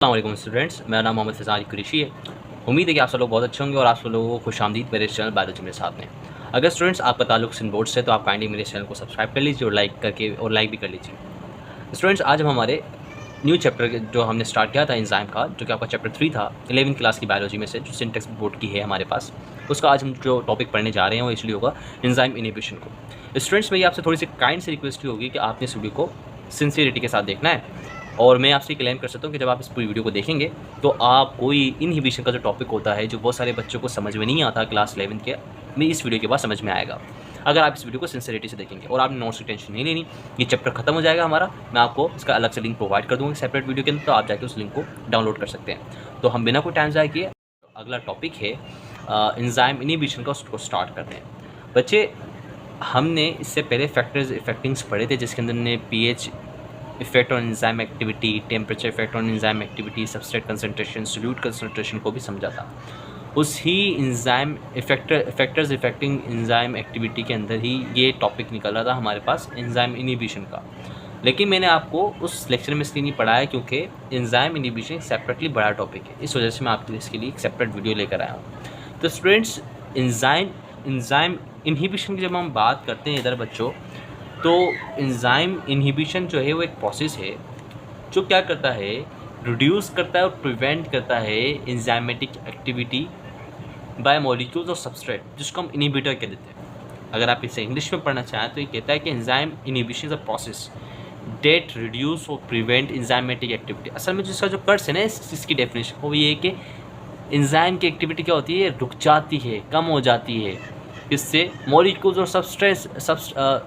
अस्सलाम स्टूडेंट्स, मेरा नाम मोहम्मद फैज़ान कुरैशी है। उम्मीद है कि आप सब लोग बहुत अच्छे होंगे और आप सब लोगों को खुशामदीद मेरे चैनल बायोलॉजी मेरे साथ में। अगर स्टूडेंट्स आपका ताल्लुक सिंध बोर्ड से तो आप काइंडली मेरे चैनल को सब्सक्राइब कर लीजिए और लाइक भी कर लीजिए। स्टूडेंट्स, आज हम हमारे न्यू चैप्टर जो हमने स्टार्ट किया था एंजाइम का, जो कि आपका चैप्टर 3 था 11वीं क्लास की बायोलॉजी में से, जो सिंटेक्स बोर्ड की है हमारे पास, उसका आज हम जो टॉपिक पढ़ने जा रहे हैं वो एक्चुअली होगा एंजाइम इनहिबिशन को। स्टूडेंट्स, मेरी आपसे थोड़ी सी काइंड सी रिक्वेस्ट होगी कि आपने इस वीडियो को सिंसियरिटी के साथ देखना है और मैं आपसे क्लेम कर सकता हूँ कि जब आप इस पूरी वीडियो को देखेंगे तो आप कोई इनहिबिशन का जो टॉपिक होता है जो बहुत सारे बच्चों को समझ में नहीं आता क्लास 11 के, में इस वीडियो के बाद समझ में आएगा अगर आप इस वीडियो को सिंसियरिटी से देखेंगे। और आपने नोट्स की टेंशन नहीं लेनी, ये चैप्टर खत्म हो जाएगा हमारा, मैं आपको इसका अलग से लिंक प्रोवाइड कर दूँगा सेपरेट वीडियो के अंदर, तो आप जाके उस लिंक को डाउनलोड कर सकते हैं। तो हम बिना कोई टाइम ज़ाया किए अगला टॉपिक है एंजाइम इनहिबिशन का, उसको स्टार्ट करते हैं। बच्चे, हमने इससे पहले फैक्टर्स इफेक्टिंग्स पढ़े थे जिसके अंदर ने pH effect on enzyme activity, temperature effect on enzyme activity, substrate concentration, solute concentration को भी समझा था। उस ही enzyme factors affecting enzyme activity के अंदर ही ये टॉपिक निकल रहा था हमारे पास एंजाइम इनहिबिशन का। लेकिन मैंने आपको उस लेक्चर में इसलिए नहीं पढ़ाया क्योंकि एंजाइम इनहिबिशन सेपरेटली बड़ा टॉपिक है, इस वजह से मैं आपके लिए इसके लिए एक सेपरेट वीडियो लेकर आया हूँ। तो स्टूडेंट्स, एंजाइम इनहिबिशन की जब हम बात करते हैं इधर बच्चों, तो एंजाइम इनहिबिशन जो है वो एक प्रोसेस है जो क्या करता है, रिड्यूस करता है और प्रिवेंट करता है एंजाइमेटिक एक्टिविटी बाय मॉलिक्यूल्स और सबस्ट्रेट, जिसको हम इनहिबिटर कह देते हैं। अगर आप इसे इंग्लिश में पढ़ना चाहें तो ये कहता है कि enzyme inhibition is a process that reduce और प्रिवेंट एंजाइमेटिक एक्टिविटी। असल में जिसका जो कर्स है ना इसकी डेफिनेशन वो ये है कि एंजाइम की एक्टिविटी क्या होती है, रुक जाती है, कम हो जाती है, इससे मॉलिक्यूल्स और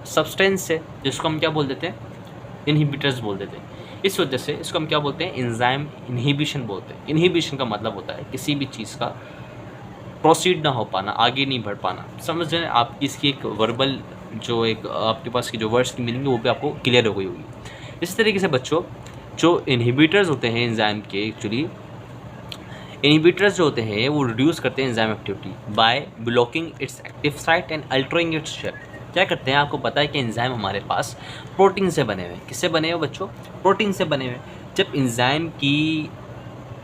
सब्सटेंस से, जिसको हम क्या बोल देते हैं, इनहिबिटर्स बोल देते हैं। इस वजह से इसको हम क्या बोलते हैं, एंजाइम इनहिबिशन बोलते हैं। इनहिबिशन का मतलब होता है किसी भी चीज़ का प्रोसीड ना हो पाना, आगे नहीं बढ़ पाना। समझ रहे हैं आप, इसकी एक वर्बल जो एक आपके पास की जो वर्ड्स की मीनिंग है वो भी आपको क्लियर हो गई होगी। इसी तरीके से बच्चों, जो इनहिबिटर्स होते हैं एंजाइम के, एक्चुअली इनहिबिटर्स जो होते हैं वो रिड्यूस करते हैं enzyme activity by blocking it's active site and altering its shape. क्या करते हैं, आपको पता है कि एंजाइम हमारे पास प्रोटीन से बने हुए हैं। किससे बने हुए बच्चों, प्रोटीन से बने हुए। जब एंजाइम की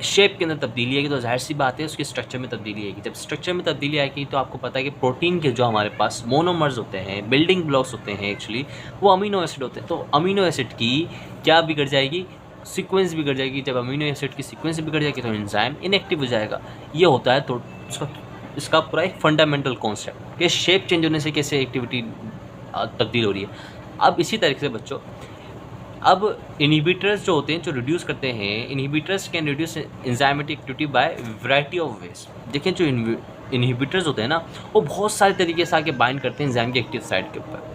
शेप के अंदर तब्दीली आएगी तो जाहिर सी बात है उसके स्ट्रक्चर में तब्दीली आएगी। जब स्ट्रक्चर में तब्दीली आएगी तो आपको पता है कि प्रोटीन के जो हमारे पास मोनोमर्स होते हैं, बिल्डिंग ब्लॉक्स होते हैं, एक्चुअली वो अमीनो एसिड होते हैं। तो अमीनो एसिड की क्या बिगड़ जाएगी, सीक्वेंस बिगड़ जाएगी। जब अमीनो एसिड की सीक्वेंस बिगड़ जाएगी तो एंजाइम इनएक्टिव हो जाएगा। ये होता है तो इसका पूरा एक फंडामेंटल कॉन्सेप्ट कि शेप चेंज होने से कैसे एक्टिविटी तब्दील हो रही है। अब इसी तरीके से बच्चों, अब इनहिबिटर्स जो होते हैं जो रिड्यूस करते हैं, inhibitors can reduce enzymatic activity by variety of ways. देखिए, जो इनहिबिटर्स होते हैं ना वो बहुत सारे तरीके से आके बाइंड करते हैं एंजाइम के एक्टिव साइट के ऊपर।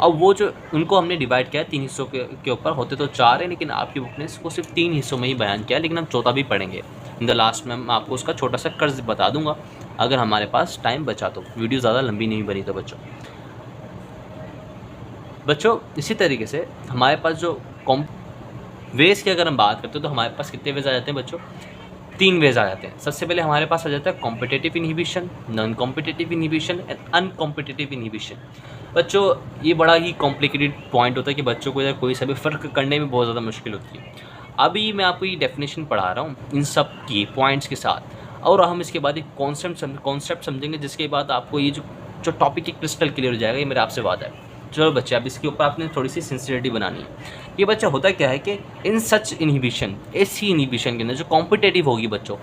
अब वो जो उनको हमने डिवाइड किया है 3 हिस्सों के ऊपर, होते तो 4 हैं लेकिन आपकी बुक ने इसको सिर्फ 3 हिस्सों में ही बयान किया है, लेकिन हम चौथा भी पढ़ेंगे इन द लास्ट में। मैं आपको उसका छोटा सा कर्ज बता दूंगा अगर हमारे पास टाइम बचा तो, वीडियो ज़्यादा लंबी नहीं बनी तो बच्चों इसी तरीके से हमारे पास जो वेज की अगर हम बात करते हैं तो हमारे पास कितने वेज आ जाते हैं बच्चों, 3 वेज आ जाते हैं। सबसे पहले हमारे पास आ जाता है competitive inhibition, non competitive inhibition and uncompetitive inhibition. बच्चों, ये बड़ा ही कॉम्प्लिकेटेड पॉइंट होता है कि बच्चों को इधर कोई सा भी फ़र्क करने में बहुत ज़्यादा मुश्किल होती है। अभी मैं आपको ये डेफिनेशन पढ़ा रहा हूँ इन सब की पॉइंट्स के साथ, और हम इसके बाद एक कॉन्सेप्ट समझेंगे, जिसके बाद आपको ये जो टॉपिक है क्रिस्टल क्लियर हो जाएगा। ये मेरे आपसे वादा है। चलो बच्चे, अब इसके ऊपर आपने थोड़ी सी सिंसियरिटी बनानी है। ये बच्चा होता क्या है कि इन सच इनहिबिशन, ऐसी इनहिबिशन के अंदर जो कॉम्पिटेटिव होगी बच्चों,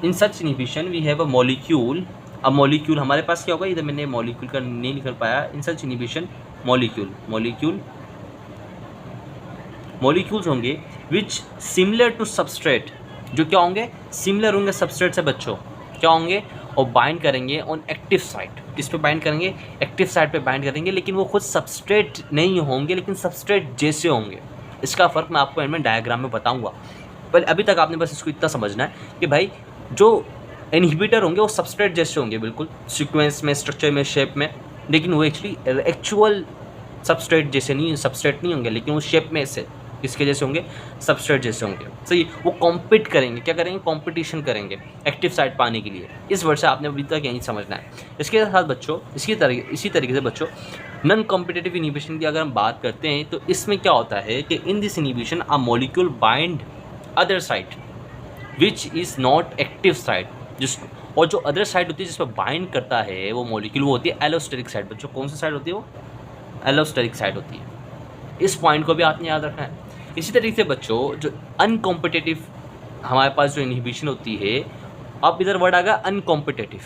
in such inhibition we have a molecule. अब मॉलिक्यूल हमारे पास क्या होगा, इधर मैंने मॉलिक्यूल का नहीं लिख पाया। इन सच इनहिबिशन मॉलिक्यूल्स होंगे विच सिमिलर टू सबस्ट्रेट, जो क्या होंगे, सिमिलर होंगे सबस्ट्रेट से बच्चों, क्या होंगे, और बाइंड करेंगे ऑन एक्टिव साइट। किस पे बाइंड करेंगे, एक्टिव साइट पे बाइंड करेंगे, लेकिन वो खुद सबस्ट्रेट नहीं होंगे लेकिन सबस्ट्रेट जैसे होंगे। इसका फ़र्क मैं आपको एंड में डायग्राम में बताऊंगा, पर अभी तक आपने बस इसको इतना समझना है कि भाई जो इनहिबिटर होंगे वो सबस्ट्रेट जैसे होंगे, बिल्कुल सीक्वेंस में, स्ट्रक्चर में, शेप में, लेकिन वो एक्चुअल सबस्ट्रेट जैसे नहीं, सबस्ट्रेट नहीं होंगे, लेकिन वो शेप में ऐसे किसके जैसे होंगे, सबस्ट्रेट जैसे होंगे। सही, वो कॉम्पीट करेंगे, क्या करेंगे, कंपटीशन करेंगे एक्टिव साइट पाने के लिए। इस वर्ड से आपने अभी तक यही समझना है। इसके साथ बच्चों इसी तरीके से बच्चों नॉन कॉम्पिटिटिव इनहिबिशन की अगर हम बात करते हैं तो इसमें क्या होता है कि in this inhibition a molecule bind other site which is not active site, जिस और जो अदर साइट होती है जिस पर बाइंड करता है वो मॉलिक्यूल, वो होती है एलोस्टेरिक साइट। बच्चों कौन सी साइट होती है? वो एलोस्टेरिक साइट होती है। इस पॉइंट को भी आपने याद रखना है। इसी तरीके से बच्चों जो अनकॉम्पिटिटिव हमारे पास जो इनहिबिशन होती है, अब इधर वर्ड आ गया अनकॉम्पिटिटिव,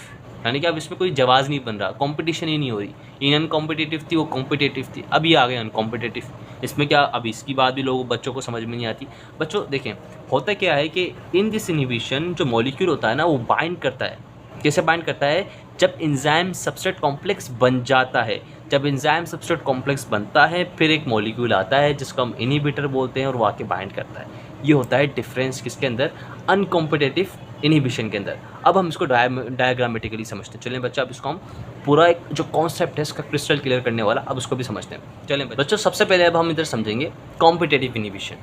यानी कि अब इसमें कोई जवाब नहीं बन रहा, कंपटीशन ही नहीं हो रही। इन अनकॉम्पिटिटिव थी, वो कॉम्पिटिटिव थी, अब ये आ गए अनकॉम्पिटिटिव। इसमें क्या, अब इसकी बात भी लोगों बच्चों को समझ में नहीं आती। बच्चों देखें, होता क्या है कि इन दिस इनहिबिशन जो मॉलिक्यूल होता है ना, वो बाइंड करता है। कैसे बाइंड करता है? जब एंजाइम सबस्ट्रेट कॉम्प्लेक्स बन जाता है। जब एंजाइम सबस्ट्रेट कॉम्प्लेक्स बनता है, फिर एक मॉलिक्यूल आता है जिसको हम इनहिबिटर बोलते हैं और वो आके बाइंड करता है। ये होता है डिफरेंस किसके अंदर? अनकॉम्पिटिटिव इनहिबिशन के अंदर। अब हम इसको डायग्रामेटिकली समझते हैं। चलें बच्चा, अब इसको हम पूरा एक जो कॉन्सेप्ट है इसका क्रिस्टल क्लियर करने वाला, अब उसको भी समझते हैं। चलें बच्चों, सबसे पहले अब हम इधर समझेंगे कॉम्पिटिटिव इनहिबिशन।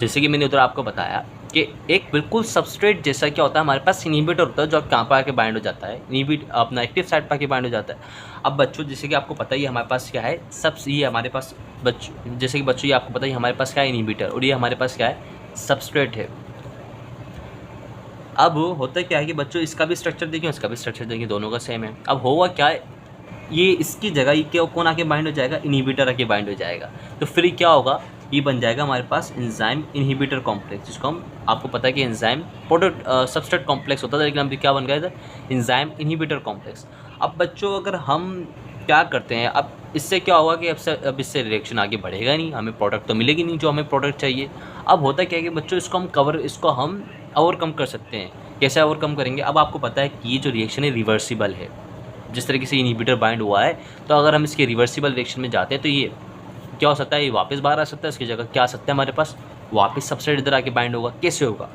जैसे कि मैंने उधर आपको बताया कि एक बिल्कुल सबस्ट्रेट जैसा क्या होता है, हमारे पास इनहिबिटर होता है जो कहाँ पर आके बाइंड हो जाता है, इनहिबिट अपना एक्टिव साइट पर आके बाइंड हो जाता है। अब बच्चों जैसे कि आपको पता ही हमारे पास क्या है, ये हमारे पास बच्चों जैसे कि बच्चों ये आपको पता ही हमारे पास क्या है, इनहिबिटर, और ये हमारे पास क्या है, सबस्ट्रेट है। अब होता क्या है कि बच्चों इसका भी स्ट्रक्चर देखिए, इसका भी स्ट्रक्चर देखिए, दोनों का सेम है। अब होगा क्या है, ये इसकी जगह ये क्या कौन आके बाइंड हो जाएगा, इनहिबिटर आके बाइंड हो जाएगा। तो फिर क्या होगा, ये बन जाएगा हमारे पास एंजाइम इनहिबिटर कॉम्प्लेक्स, जिसको हम, आपको पता है कि एंजाइम प्रोडक्ट सबस्ट्रेट कॉम्प्लेक्स होता था, लेकिन हम क्या बन गया था, एंजाइम इनहिबिटर कॉम्प्लेक्स। अब बच्चों अगर हम क्या करते हैं, अब इससे क्या होगा कि अब इससे रिएक्शन आगे बढ़ेगा नहीं, हमें प्रोडक्ट तो मिलेगी नहीं जो हमें प्रोडक्ट चाहिए। अब होता क्या है कि बच्चों इसको हम ओवरकम कर सकते हैं। कैसे ओवरकम करेंगे? अब आपको पता है कि ये जो रिएक्शन है रिवर्सिबल है। जिस तरीके से इनहिबिटर बाइंड हुआ है, तो अगर हम इसके रिवर्सिबल रिएक्शन में जाते हैं तो ये क्या हो सकता है, ये वापस बाहर आ सकता है। इसकी जगह क्या आ सकता है हमारे पास, वापस सबस्ट्रेट इधर आके बाइंड होगा। कैसे होगा?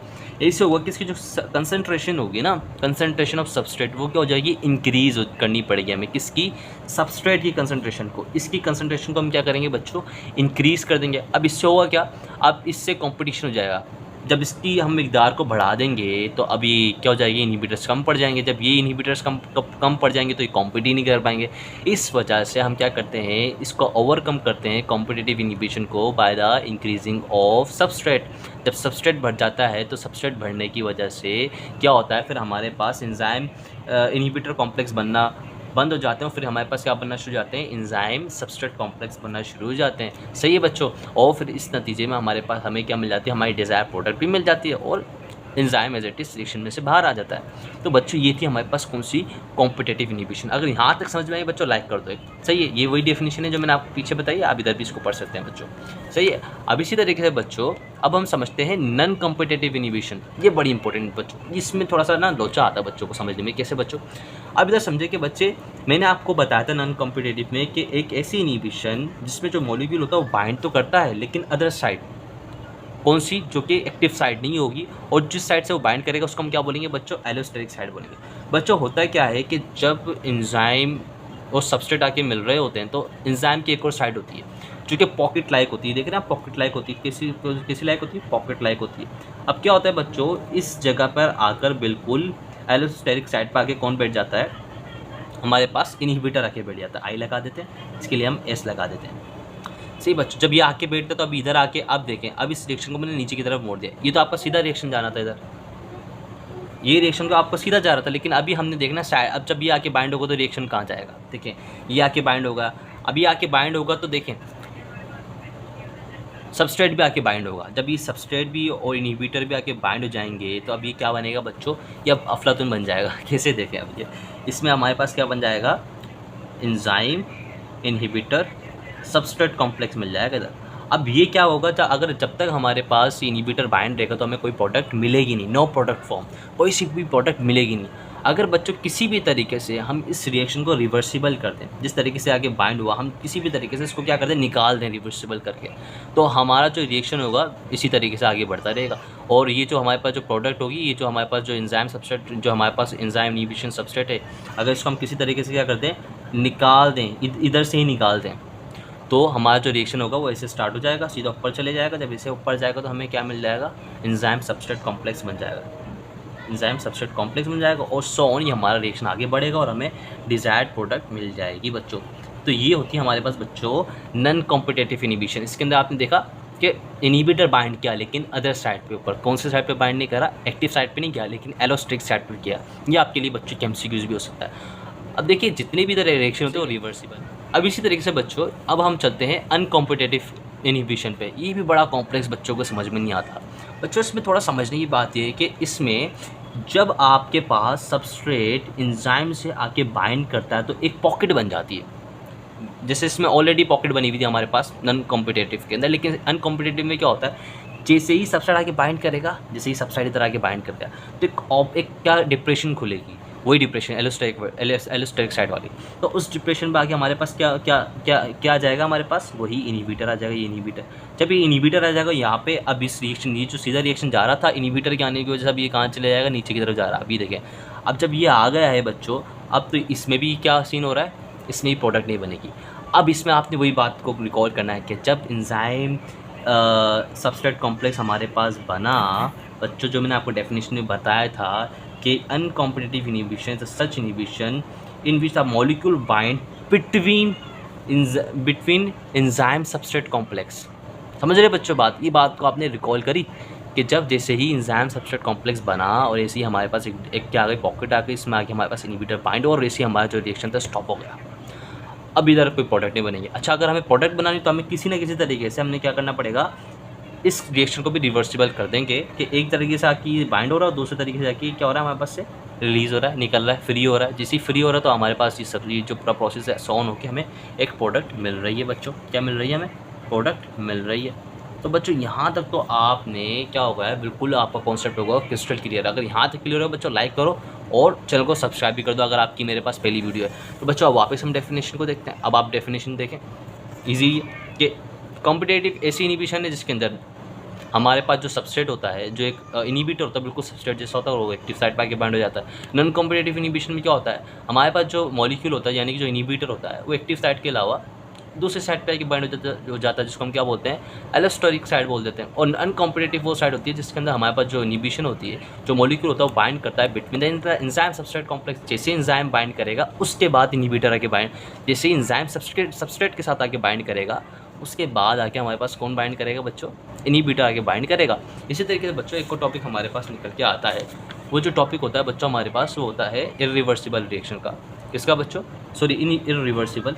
ऐसे होगा कि इसकी जो कंसंट्रेशन होगी ना, कंसंट्रेशन ऑफ सबस्ट्रेट, वो क्या हो जाएगी, इंक्रीज करनी पड़ेगी हमें। किसकी? सबस्ट्रेट की कंसंट्रेशन को। इसकी कंसंट्रेशन को हम क्या करेंगे बच्चों, इंक्रीज कर देंगे। अब इससे होगा क्या, अब इससे कॉम्पिटिशन हो जाएगा। जब इसकी हम मिकदार को बढ़ा देंगे तो अभी क्या हो जाएगी, इनहिबिटर्स कम पड़ जाएंगे। जब ये इनहिबिटर्स कम पड़ जाएंगे तो ये कॉम्पिट ही नहीं कर पाएंगे। इस वजह से हम क्या करते हैं, इसको ओवरकम करते हैं कॉम्पिटिटिव इनहिबिशन को by the increasing of substrate. जब सबस्ट्रेट बढ़ जाता है तो सबस्ट्रेट बढ़ने की वजह से क्या होता है, फिर हमारे पास एंजाइम इनहिबिटर कॉम्प्लेक्स बनना बंद हो जाते हैं, और फिर हमारे पास क्या बनना शुरू हो जाते हैं, एंजाइम सबस्ट्रेट कॉम्प्लेक्स बनना शुरू हो जाते हैं। सही है बच्चों? और फिर इस नतीजे में हमारे पास हमें क्या मिल जाती है, हमारी डिज़ायर प्रोडक्ट भी मिल जाती है और enzyme as it is reaction में से बाहर आ जाता है। तो बच्चों ये थी हमारे पास कौन सी, कॉम्पिटिटिव इनहिबिशन। अगर यहाँ तक समझ में आई बच्चों, लाइक कर दो एक। सही है, ये वही डेफिनेशन है जो मैंने आपको पीछे बताई, आप इधर भी इसको पढ़ सकते हैं बच्चों। सही है। अब इसी तरीके से बच्चों अब हम समझते हैं नॉन कॉम्पिटिटिव इनहिबिशन। ये बड़ी इंपॉर्टेंट बच्चों, इसमें थोड़ा सा ना लोचा आता है बच्चों को समझने में। कैसे बच्चों? अब इधर समझे कि बच्चे, मैंने आपको बताया था नॉन कॉम्पिटिटिव में कि एक ऐसी इनहिबिशन जिसमें जो मॉलिक्यूल होता है वो बाइंड तो करता है, लेकिन अदर साइड कौन सी, जो कि एक्टिव साइड नहीं होगी, और जिस साइड से वो बाइंड करेगा उसको हम क्या बोलेंगे बच्चों, एलोस्टेरिक साइड बोलेंगे। बच्चों होता क्या है कि जब एंजाइम और सबस्ट्रेट आके मिल रहे होते हैं तो एंजाइम की एक और साइड होती है जो कि पॉकेट लाइक होती है। देख रहे हैं आप, पॉकेट लाइक होती है। किसी लाइक होती है, पॉकेट लाइक होती है। अब क्या होता है बच्चों, इस जगह पर आकर बिल्कुल एलोस्टेरिक साइड पर आके कौन बैठ जाता है, हमारे पास इनहिबिटर आके बैठ जाता है। आई लगा देते हैं, इसके लिए हम एस लगा देते हैं। सही बच्चों, जब ये आके बैठता तो अब इधर आके, अब देखें, अब इस रिएक्शन को मैंने नीचे की तरफ मोड़ दिया। ये तो आपका सीधा रिएक्शन जाना था इधर, ये रिएक्शन को आपको सीधा जा रहा था, लेकिन अभी हमने देखना अब जब ये आके बाइंड होगा तो रिएक्शन कहाँ जाएगा। देखें, ये आके बाइंड होगा, अब ये आके बाइंड होगा तो देखें सबस्ट्रेट भी आके बाइंड होगा। जब ये सबस्ट्रेट भी और इनहिबिटर भी आके बाइंड हो जाएंगे तो अब ये क्या बनेगा बच्चों, ये अब अफलातून बन जाएगा। कैसे देखें, अब ये इसमें हमारे पास क्या बन जाएगा, एंजाइम इनहिबिटर सबस्ट्रेट कॉम्प्लेक्स मिल जाएगा इधर। अब ये क्या होगा, अगर जब तक हमारे पास इनहिबिटर बाइंड रहेगा तो हमें कोई प्रोडक्ट मिलेगी नहीं, नो प्रोडक्ट फॉर्म, कोई सी भी प्रोडक्ट मिलेगी नहीं। अगर बच्चों किसी भी तरीके से हम इस रिएक्शन को रिवर्सिबल कर दें, जिस तरीके से आगे बाइंड हुआ, हम किसी भी तरीके से इसको क्या कर दें, निकाल दें रिवर्सिबल करके, तो हमारा जो रिएक्शन होगा इसी तरीके से आगे बढ़ता रहेगा। और ये जो हमारे पास जो प्रोडक्ट होगी, ये जो हमारे पास जो एंजाइम सबस्ट्रेट, जो हमारे पास एंजाइम इनहिबिशन सबस्ट्रेट है, अगर इसको हम किसी तरीके से क्या कर दें, निकाल दें, इधर से ही निकाल दें, तो हमारा जो रिएक्शन होगा वो ऐसे स्टार्ट हो जाएगा, सीधा ऊपर चले जाएगा। जब इसे ऊपर जाएगा तो हमें क्या मिल जाएगा, एंजाइम सबस्ट्रेट कॉम्प्लेक्स बन जाएगा, एंजाइम सबस्ट्रेट कॉम्प्लेक्स बन जाएगा, और सो ऑन, ये हमारा रिएक्शन आगे बढ़ेगा और हमें डिज़ायर्ड प्रोडक्ट मिल जाएगी बच्चों। तो ये होती है हमारे पास बच्चों नॉन कॉम्पिटिटिव इनहिबिशन। इसके अंदर आपने देखा कि इनहिबिटर बाइंड किया लेकिन अदर साइड पे ऊपर, कौन से साइड पे बाइंड नहीं करा, एक्टिव साइड पे नहीं किया लेकिन एलोस्टिक साइड पे किया। ये आपके लिए बच्चों के एमसीक्यूज भी हो सकता है। अब देखिए जितने भी इधर रिएक्शन होते हैं वो रिवर्सिबल। अब इसी तरीके से बच्चों अब हम चलते हैं अनकॉम्पिटेटिव इनहिबिशन पे। ये भी बड़ा कॉम्प्लेक्स बच्चों को समझ में नहीं आता। बच्चों इसमें थोड़ा समझने की बात ये है कि इसमें जब आपके पास सबस्ट्रेट एंजाइम से आके बाइंड करता है तो एक पॉकेट बन जाती है। जैसे इसमें ऑलरेडी पॉकेट बनी हुई थी हमारे पास नॉन कॉम्पिटेटिव के अंदर, लेकिन अनकॉम्पिटेटिव में क्या होता है, जैसे ही सबसाइड आके बाइंड करेगा, जैसे ही सबसाइड इधर आके बाइंड करता है तो एक क्या डिप्रेशन खुलेगी, वही डिप्रेशन एलोस्टेरिक साइड वाली। तो उस डिप्रेशन में आके हमारे पास क्या क्या क्या क्या आ जाएगा, हमारे पास वही इनहिबिटर आ जाएगा। ये इनहिबिटर, जब ये इनहिबिटर आ जाएगा यहाँ पे, अब इस रिएक्शन, ये जो सीधा रिएक्शन जा रहा था इनहिबिटर के आने की वजह से अब ये कहाँ चले जाएगा, नीचे की तरफ जा रहा है। अभी देखें, अब जब ये आ गया है बच्चों, अब तो इसमें भी क्या सीन हो रहा है, इसमें भी प्रोडक्ट नहीं बनेगी। अब इसमें आपने वही बात को रिकॉल करना है कि जब एंजाइम सबस्ट्रेट कॉम्प्लेक्स हमारे पास बना बच्चों, जो मैंने आपको डेफिनेशन में बताया था कि uncompetitive inhibition is such inhibition in which the molecule bind between enzyme substrate complex. समझ रहे बच्चों बात, ये बात को आपने रिकॉल करी कि जब जैसे ही एंजाइम सबस्ट्रेट कॉम्प्लेक्स बना और ऐसे ही हमारे पास एक क्या आ गई, पॉकेट आ गई, इसमें आके हमारे पास इनहिबिटर बाइंड और ऐसे ही हमारा जो रिएक्शन था स्टॉप हो गया। अब इधर कोई प्रोडक्ट नहीं बनेगी। अच्छा, अगर हमें प्रोडक्ट बनानी तो हमें किसी न किसी तरीके से हमने क्या करना पड़ेगा, इस रिएक्शन को भी रिवर्सिबल कर देंगे कि एक तरीके से आके बाइंड हो रहा है और दूसरे तरीके से आके क्या हो रहा है, हमारे पास से रिलीज़ हो रहा है, निकल रहा है, फ्री हो रहा है। जैसे ही फ्री हो रहा है तो हमारे पास ये सब जो पूरा प्रोसेस है ऑन होकर हमें एक प्रोडक्ट मिल रही है। बच्चों क्या मिल रही है, हमें प्रोडक्ट मिल रही है। तो बच्चों यहाँ तक तो आपने क्या होगा है, बिल्कुल आपका कॉन्सेप्ट होगा क्रिस्टल क्लियर। अगर यहाँ तक क्लियर हो बच्चों लाइक करो और चैनल को सब्सक्राइब भी कर दो अगर आपकी मेरे पास पहली वीडियो है। तो बच्चों अब वापस हम डेफिनेशन को देखते हैं। अब आप डेफिनेशन देखें, ईजी कि कॉम्पिटेटिव ऐसी इनहिबिशन है जिसके अंदर हमारे पास जो सबस्ट्रेट होता है, जो एक इनहिबिटर होता है, बिल्कुल सबस्ट्रेट जैसा होता है, वो एक्टिव साइड पर आके बाइंड हो जाता है। नॉन कॉम्पिटेटिव इनहिबिशन में क्या होता है, हमारे पास जो मॉलिक्यूल होता है यानी कि जो इनहिबिटर होता है वो एक्टिव साइड के अलावा दूसरे साइड पे आके बाइंड हो जाता है, जिसको हम क्या बोलते हैं, एलोस्टेरिक साइड बोल देते हैं। और अनकॉम्पिटेटिव वो साइड होती है जिसके अंदर हमारे पास जो इनहिबिशन होती है, जो मॉलिक्यूल होता है वो बाइंड करता है between the enzyme substrate complex. जैसे एंजाइम बाइंड करेगा उसके बाद इनहिबिटर आके बाइंड, जैसे एंजाइम सबस्ट्रेट के साथ आके बाइंड करेगा उसके बाद आके हमारे पास कौन बाइंड करेगा बच्चों, इनहिबिटर आके बाइंड करेगा। इसी तरीके से बच्चों एक और टॉपिक हमारे पास निकल के आता है, वो जो टॉपिक होता है बच्चों हमारे पास वो होता है इरिवर्सिबल रिएक्शन का। किसका बच्चों, सॉरी इरिवर्सिबल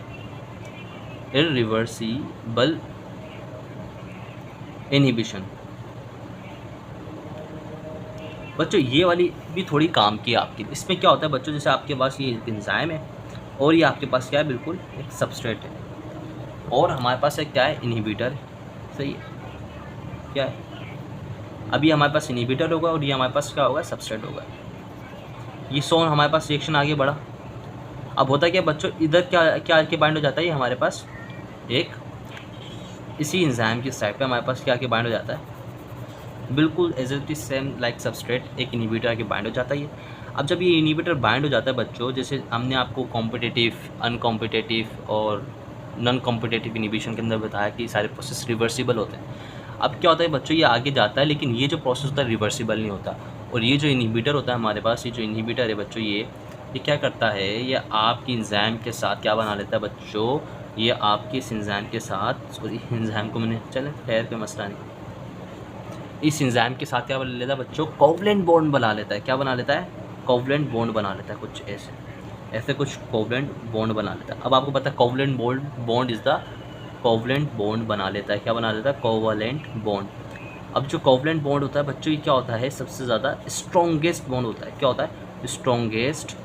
इनहिबिशन। बच्चों ये वाली भी थोड़ी काम की है आपकी। इसमें क्या होता है बच्चों, जैसे आपके पास ये एंजाइम है और ये आपके पास क्या है, बिल्कुल एक सबस्ट्रेट है और हमारे पास एक क्या है, इनहिबिटर है। सही है, क्या है, अभी हमारे पास इनहिबिटर होगा और ये हमारे पास क्या होगा, सबस्ट्रेट होगा। ये सोन हमारे पास रिएक्शन आगे बढ़ा। अब होता क्या बच्चों, इधर क्या क्या आके बाइंड हो जाता है, ये हमारे पास एक इसी एंजाइम की साइड पे हमारे पास क्या आके बाइंड हो जाता है, बिल्कुल as it is same like substrate, एक इनहिबिटर आके बाइंड हो जाता है ये। अब जब ये इनहिबिटर बाइंड हो जाता है बच्चों, जैसे हमने आपको कॉम्पिटेटिव, अनकॉम्पिटेटिव और नॉन कॉम्पिटेटिव इनहिबिशन के अंदर बताया कि सारे प्रोसेस रिवर्सिबल होते हैं। अब क्या होता है बच्चों, ये आगे जाता है लेकिन ये जो प्रोसेस होता है रिवर्सिबल नहीं होता। और ये जो इनहिबिटर होता है हमारे पास, ये जो इनहिबिटर है बच्चों, ये क्या करता है, ये आपकी एंजाइम के साथ क्या बना लेता है बच्चों, ये आपके इस एंजाइम के साथ, सॉरी एंजाइम को मैंने, चले खैर कोई मसला नहीं, इस एंजाइम के साथ क्या बना लेता है बच्चों, कोवलेंट बॉन्ड बना लेता है। क्या बना लेता है, कोवलेंट बॉन्ड बना लेता है, कुछ ऐसे कुछ कोवलेंट बॉन्ड बना लेता है। अब आपको पता है covalent bond is the, covalent bond बना लेता है। क्या बना लेता है, कोवलेंट बॉन्ड। अब जो कोवलेंट बॉन्ड होता है बच्चों, ये क्या होता है, सबसे ज़्यादा स्ट्रॉन्गेस्ट बॉन्ड होता है। क्या होता है, स्ट्रॉन्गेस्ट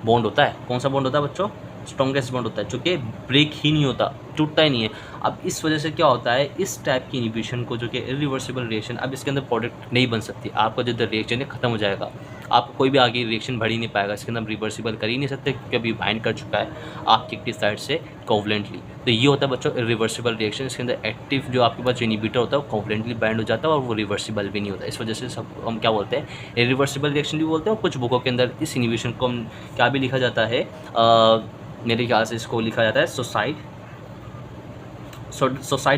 बॉन्ड होता है। कौन सा बॉन्ड होता है बच्चों, स्ट्रॉन्गेस्ट बॉन्ड होता है, जो कि ब्रेक ही नहीं होता, टूटता ही नहीं है। अब इस वजह से क्या होता है, इस टाइप की इनहिबिशन को, जो कि इरिवर्सिबल रिएक्शन, अब इसके अंदर प्रोडक्ट नहीं बन सकती। आपका जो रिएक्शन है ख़त्म हो जाएगा, आपको कोई भी आगे रिएक्शन बढ़ ही नहीं पाएगा। इसके अंदर रिवर्सिबल कर ही नहीं सकते क्योंकि अभी बाइंड कर चुका है आपकी एक्टिव साइड से कोवलेंटली। तो ये होता है बच्चों इरिवर्सिबल रिएक्शन। इसके अंदर एक्टिव जो आपके पास जो इनहिबिटर होता है वो कोवलेंटली बाइंड हो जाता है और वो रिवर्सिबल भी नहीं होता। इस वजह से सब हम क्या बोलते हैं, इरिवर्सिबल रिएक्शन भी बोलते हैं। और कुछ बुकों के अंदर इस इनहिबिशन को हम क्या भी लिखा जाता है, मेरे ख्याल से इसको लिखा जाता है सुसाइड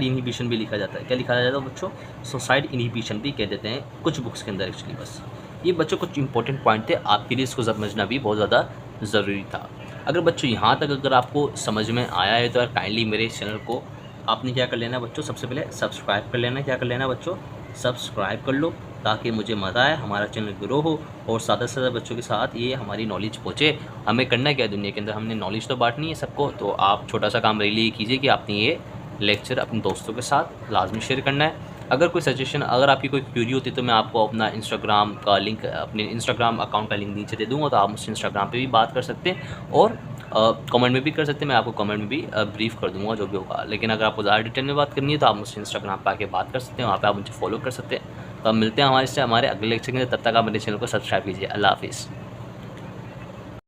इनहिबिशन भी लिखा जाता है। क्या लिखा जाता है बच्चों, सुसाइड इनहिबिशन भी कह देते हैं कुछ बुक्स के अंदर एक्चुअली। बस ये बच्चों कुछ इंपॉर्टेंट पॉइंट थे आपके लिए, इसको समझना भी बहुत ज़्यादा ज़रूरी था। अगर बच्चों यहाँ तक अगर आपको समझ में आया है तो यार काइंडली मेरे इस चैनल को आपने क्या कर लेना है बच्चों, सबसे पहले सब्सक्राइब कर लेना है। क्या कर लेना है बच्चों, सब्सक्राइब कर लो, ताकि मुझे मज़ा आए, हमारा चैनल ग्रो हो और ज़्यादा से ज़्यादा बच्चों के साथ ये हमारी नॉलेज पहुँचे। हमें करना क्या है दुनिया के अंदर, हमने नॉलेज तो बांटनी है सबको। तो आप छोटा सा काम मेरे लिए कीजिए कि आपने ये लेक्चर अपने दोस्तों के साथ लाजमी शेयर करना है। अगर कोई सजेशन, अगर आपकी कोई क्वेरी होती है तो मैं आपको अपना इंस्टाग्राम का लिंक, अपने इंस्टाग्राम अकाउंट का लिंक नीचे दे दूँगा, तो आप मुझसे इंस्टाग्राम पे भी बात कर सकते हैं और कमेंट में भी कर सकते हैं। मैं आपको कमेंट में भी ब्रीफ़ कर दूँगा जो भी होगा। लेकिन अगर आपको ज़्यादा डिटेल में बात करनी है तो आप मुझसे इंस्टाग्राम पे आके बात कर सकते हैं, वहाँ पे आप मुझे फॉलो कर सकते हैं। तो अब मिलते हैं हमारे अगले लेक्चर के अंदर, तब तक आप मेरे चैनल को सब्सक्राइब कीजिए। अल्लाह हाफ़िज़।